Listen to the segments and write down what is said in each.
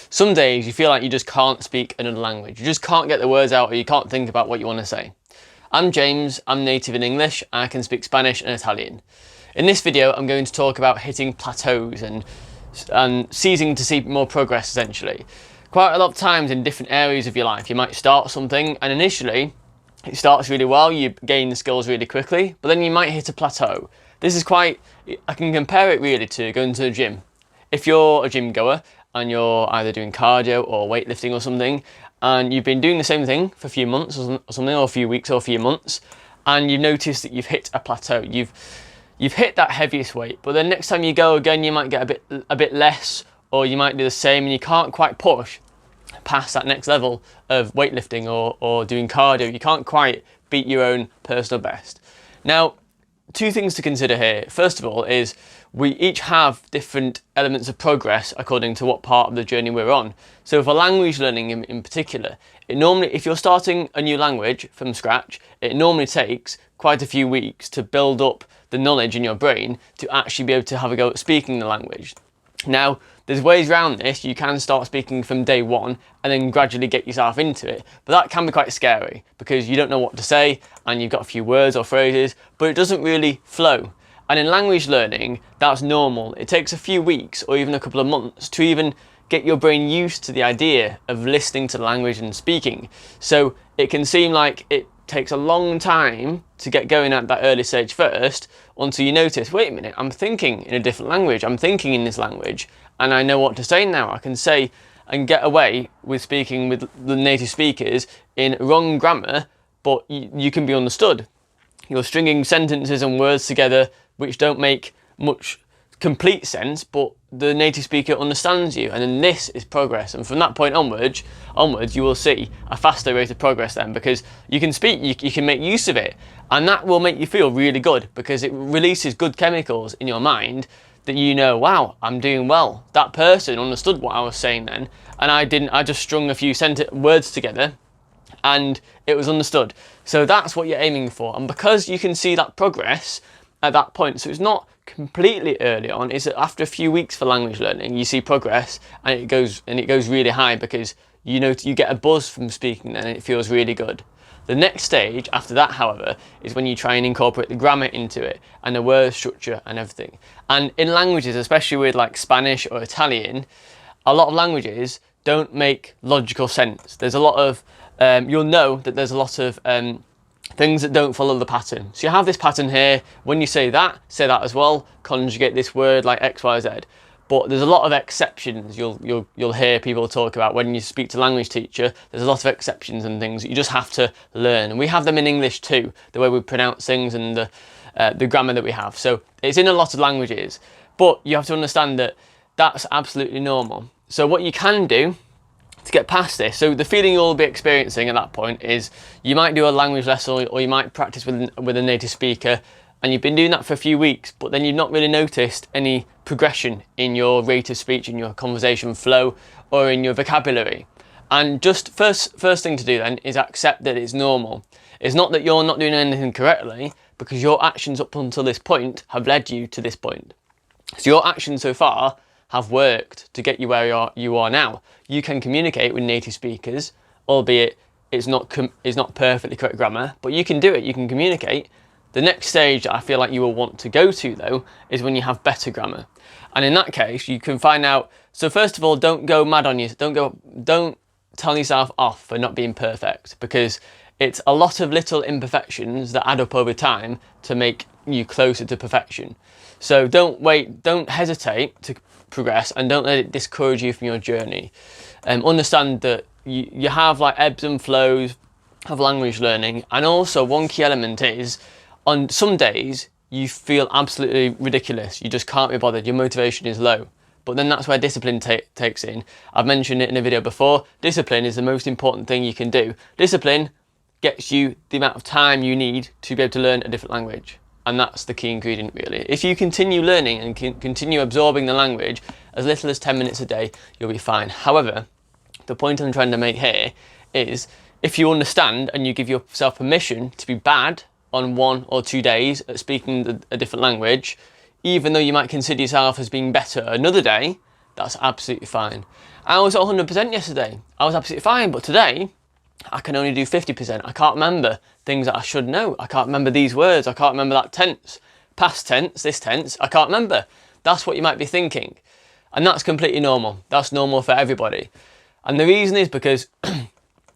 Some days you feel like you just can't speak another language. You just can't get the words out, or you can't think about what you want to say. I'm James, I'm native in English, and I can speak Spanish and Italian. In this video, I'm going to talk about hitting plateaus and ceasing to see more progress, essentially. Quite a lot of times in different areas of your life, you might start something and initially it starts really well, you gain the skills really quickly, but then you might hit a plateau. This is I can compare it really to going to the gym. If you're a gym goer and you're either doing cardio or weightlifting or something, and you've been doing the same thing for a few months or something, or a few weeks or a few months, and you notice that you've hit a plateau, you've hit that heaviest weight, but then next time you go again, you might get a bit less, or you might do the same, and you can't quite push past that next level of weightlifting or doing cardio. You can't quite beat your own personal best. Now, two things to consider here. First of all is we each have different elements of progress according to what part of the journey we're on. So for language learning in particular, if you're starting a new language from scratch, it normally takes quite a few weeks to build up the knowledge in your brain to actually be able to have a go at speaking the language. Now, there's ways around this. You can start speaking from day one and then gradually get yourself into it, but that can be quite scary because you don't know what to say and you've got a few words or phrases, but it doesn't really flow. And in language learning, that's normal. It takes a few weeks or even a couple of months to even get your brain used to the idea of listening to the language and speaking. So it can seem like it takes a long time to get going at that early stage first, until you notice, wait a minute, I'm thinking in a different language, I'm thinking in this language, and I know what to say now. I can say and get away with speaking with the native speakers in wrong grammar, but you can be understood. You're stringing sentences and words together which don't make much complete sense, but the native speaker understands you, and then this is progress. And from that point onwards you will see a faster rate of progress then, because you can speak, you can make use of it, and that will make you feel really good because it releases good chemicals in your mind that you know, wow, I'm doing well. That person understood what I was saying then, and I just strung a few words together and it was understood. So that's what you're aiming for, and because you can see that progress at that point, so it's not completely early on, it's after a few weeks for language learning, you see progress, and it goes really high because you get a buzz from speaking then, and it feels really good. The next stage after that, however, is when you try and incorporate the grammar into it and the word structure and everything. And in languages, especially with like Spanish or Italian, a lot of languages don't make logical sense. There's a lot of you'll know that there's a lot of things that don't follow the pattern. So you have this pattern here. When you say that as well. Conjugate this word like X, Y, Z. But there's a lot of exceptions you'll hear people talk about when you speak to a language teacher. There's a lot of exceptions and things that you just have to learn. And we have them in English too, the way we pronounce things and the grammar that we have. So it's in a lot of languages, but you have to understand that that's absolutely normal. So what you can do to get past this, so the feeling you'll be experiencing at that point is you might do a language lesson, or you might practice with a native speaker, and you've been doing that for a few weeks, but then you've not really noticed any progression in your rate of speech, in your conversation flow, or in your vocabulary. And just first thing to do then is accept that it's normal. It's not that you're not doing anything correctly, because your actions up until this point have led you to this point. So your actions so far have worked to get you where you are now. You can communicate with native speakers, albeit it's not perfectly correct grammar, but you can do it, you can communicate. The next stage that I feel like you will want to go to though is when you have better grammar. And in that case, you can find out, so first of all, don't go mad on you, don't tell yourself off for not being perfect, because it's a lot of little imperfections that add up over time to make you closer to perfection. So don't hesitate to progress, and don't let it discourage you from your journey. Understand that you have like ebbs and flows of language learning, and also one key element is on some days you feel absolutely ridiculous, you just can't be bothered, your motivation is low, but then that's where discipline takes in. I've mentioned it in a video before. Discipline is the most important thing you can do. Discipline gets you the amount of time you need to be able to learn a different language. And that's the key ingredient really. If you continue learning and continue absorbing the language as little as 10 minutes a day, you'll be fine. However, the point I'm trying to make here is if you understand and you give yourself permission to be bad on 1 or 2 days at speaking a different language, even though you might consider yourself as being better another day, that's absolutely fine. I was at 100% yesterday. I was absolutely fine, but today I can only do 50%. I can't remember things that I should know. I can't remember these words. I can't remember that tense. Past tense, this tense, I can't remember. That's what you might be thinking. And that's completely normal. That's normal for everybody. And the reason is because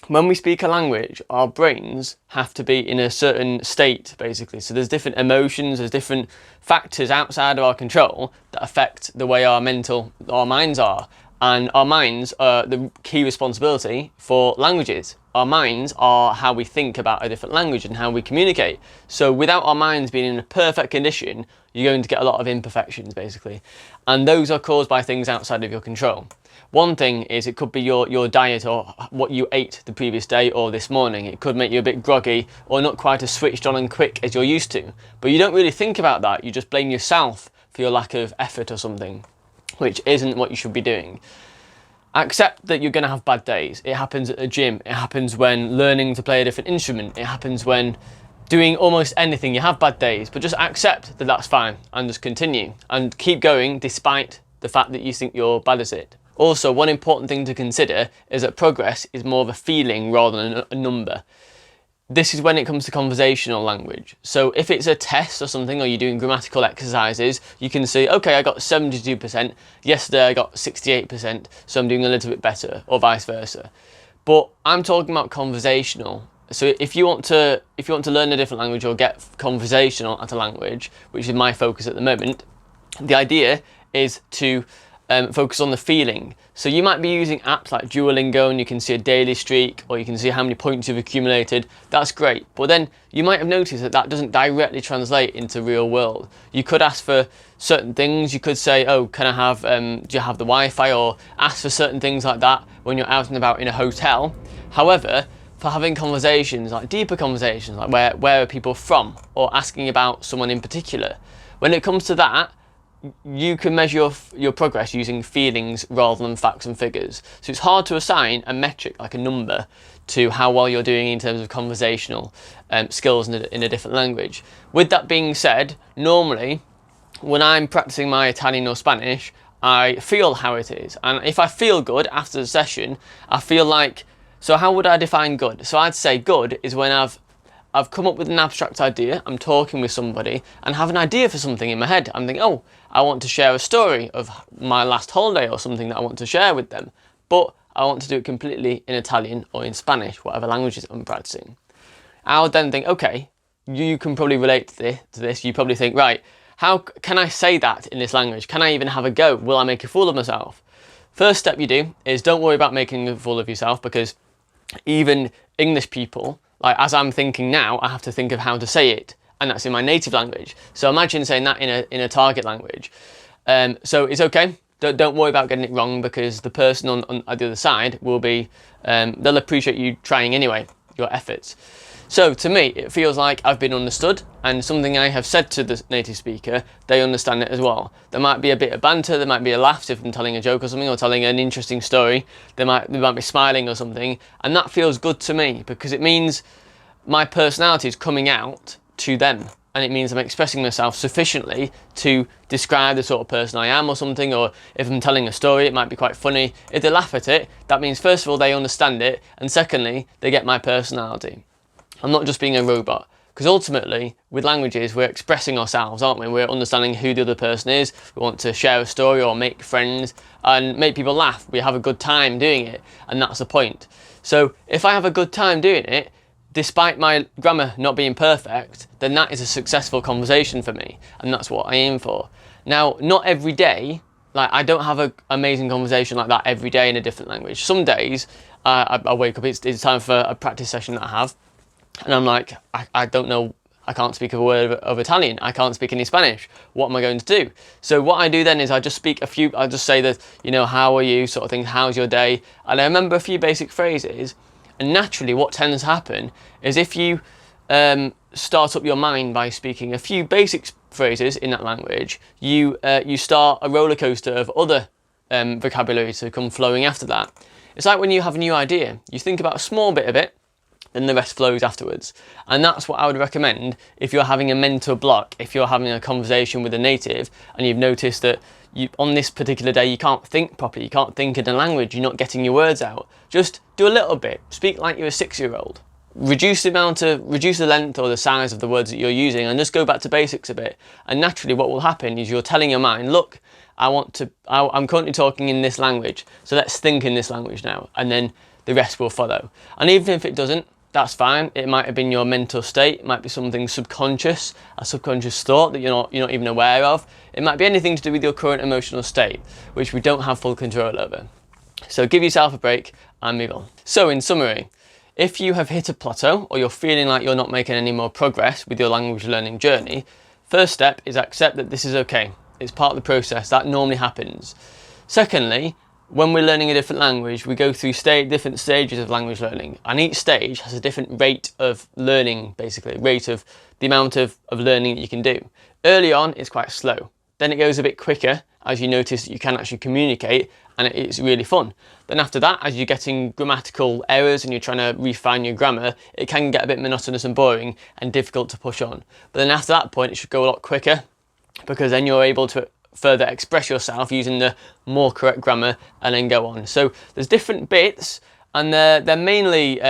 when we speak a language, our brains have to be in a certain state, basically. So there's different emotions, there's different factors outside of our control that affect the way our minds are. And our minds are the key responsibility for languages. Our minds are how we think about a different language and how we communicate. So without our minds being in a perfect condition, you're going to get a lot of imperfections, basically. And those are caused by things outside of your control. One thing is it could be your diet or what you ate the previous day or this morning. It could make you a bit groggy or not quite as switched on and quick as you're used to. But you don't really think about that. You just blame yourself for your lack of effort or something, which isn't what you should be doing. Accept that you're going to have bad days. It happens at the gym. It happens when learning to play a different instrument. It happens when doing almost anything. You have bad days, but just accept that that's fine and just continue and keep going despite the fact that you think you're bad at it. Also, one important thing to consider is that progress is more of a feeling rather than a number. This is when it comes to conversational language. So if it's a test or something, or you're doing grammatical exercises, you can say, okay, I got 72%, yesterday I got 68%, so I'm doing a little bit better, or vice versa. But I'm talking about conversational. So if you want to learn a different language or get conversational at a language, which is my focus at the moment, the idea is to focus on the feeling. So you might be using apps like Duolingo and you can see a daily streak or you can see how many points you've accumulated. That's great. But then you might have noticed that that doesn't directly translate into real world. You could ask for certain things. You could say, oh, can I have, do you have the Wi-Fi? Or ask for certain things like that when you're out and about in a hotel. However, for having conversations, like deeper conversations, like where are people from? Or asking about someone in particular. When it comes to that, you can measure your progress using feelings rather than facts and figures. So it's hard to assign a metric, like a number, to how well you're doing in terms of conversational skills in a different language. With that being said, normally when I'm practicing my Italian or Spanish, I feel how it is. And if I feel good after the session, I feel like, so how would I define good? So I'd say good is when I've come up with an abstract idea, I'm talking with somebody and have an idea for something in my head. I'm thinking, oh, I want to share a story of my last holiday or something that I want to share with them, but I want to do it completely in Italian or in Spanish, whatever languages I'm practicing. I would then think, okay, you can probably relate to this. You probably think, right, how can I say that in this language? Can I even have a go? Will I make a fool of myself? First step you do is don't worry about making a fool of yourself, because even English people, like as I'm thinking now, I have to think of how to say it, and that's in my native language. So imagine saying that in a target language. So it's okay. Don't worry about getting it wrong, because the person on the other side will be, they'll appreciate you trying anyway, your efforts. So to me, it feels like I've been understood, and something I have said to the native speaker, they understand it as well. There might be a bit of banter, there might be a laugh if I'm telling a joke or something, or telling an interesting story. They might be smiling or something, and that feels good to me, because it means my personality is coming out to them, and it means I'm expressing myself sufficiently to describe the sort of person I am or something. Or if I'm telling a story, it might be quite funny. If they laugh at it, that means first of all they understand it, and secondly they get my personality. I'm not just being a robot, because ultimately with languages we're expressing ourselves, aren't we? We're understanding who the other person is. We want to share a story or make friends and make people laugh. We have a good time doing it, and that's the point. So if I have a good time doing it, despite my grammar not being perfect, then that is a successful conversation for me, and that's what I aim for. Now, not every day, like I don't have an amazing conversation like that every day in a different language. Some days I wake up, it's time for a practice session that I have, and I'm like, I don't know, I can't speak a word of Italian, I can't speak any Spanish, what am I going to do? So what I do then is I just say that, you know, how are you, sort of thing, how's your day? And I remember a few basic phrases, and naturally what tends to happen is if you start up your mind by speaking a few basic phrases in that language, you start a roller coaster of other vocabulary to come flowing after that. It's like when you have a new idea, you think about a small bit of it, then the rest flows afterwards. And that's what I would recommend if you're having a mental block, if you're having a conversation with a native and you've noticed that on this particular day you can't think properly, you can't think in a language, you're not getting your words out. Just do a little bit, speak like you're a 6-year-old. Reduce the length or the size of the words that you're using and just go back to basics a bit. And naturally what will happen is you're telling your mind, look, I'm currently talking in this language, so let's think in this language now, and then the rest will follow. And even if it doesn't, that's fine. It might have been your mental state, it might be something subconscious, a subconscious thought that you're not even aware of. It might be anything to do with your current emotional state, which we don't have full control over. So give yourself a break and move on. So in summary, if you have hit a plateau or you're feeling like you're not making any more progress with your language learning journey, first step is accept that this is okay. It's part of the process, that normally happens. Secondly, when we're learning a different language, we go through different stages of language learning, and each stage has a different rate of learning, basically, rate of the amount of learning that you can do. Early on, it's quite slow. Then it goes a bit quicker as you notice that you can actually communicate, and it's really fun. Then after that, as you're getting grammatical errors and you're trying to refine your grammar, it can get a bit monotonous and boring and difficult to push on. But then after that point, it should go a lot quicker, because then you're able to further express yourself using the more correct grammar and then go on. So there's different bits, and they're mainly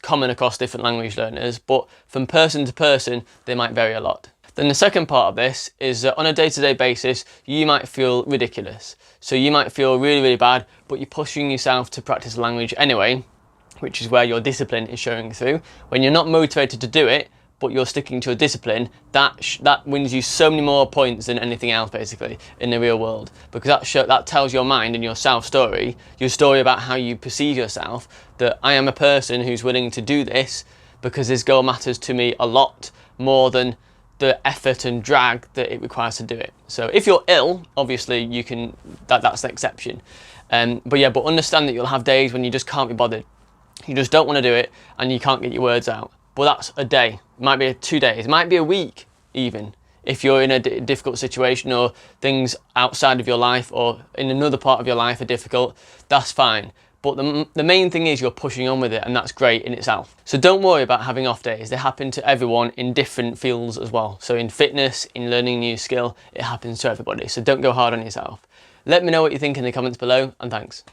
common across different language learners, but from person to person they might vary a lot. Then the second part of this is that on a day-to-day basis you might feel ridiculous. So you might feel really, really bad, but you're pushing yourself to practice the language anyway, which is where your discipline is showing through. When you're not motivated to do it, but you're sticking to a discipline, that wins you so many more points than anything else, basically, in the real world. Because that tells your mind and your self-story, your story about how you perceive yourself, that I am a person who's willing to do this because this goal matters to me a lot more than the effort and drag that it requires to do it. So if you're ill, obviously you can, that's the exception. But understand that you'll have days when you just can't be bothered. You just don't want to do it and you can't get your words out. But that's a day, it might be 2 days, it might be a week even. If you're in a difficult situation or things outside of your life or in another part of your life are difficult, that's fine. But the main thing is you're pushing on with it, and that's great in itself. So don't worry about having off days. They happen to everyone in different fields as well. So in fitness, in learning a new skill, it happens to everybody. So don't go hard on yourself. Let me know what you think in the comments below, and thanks.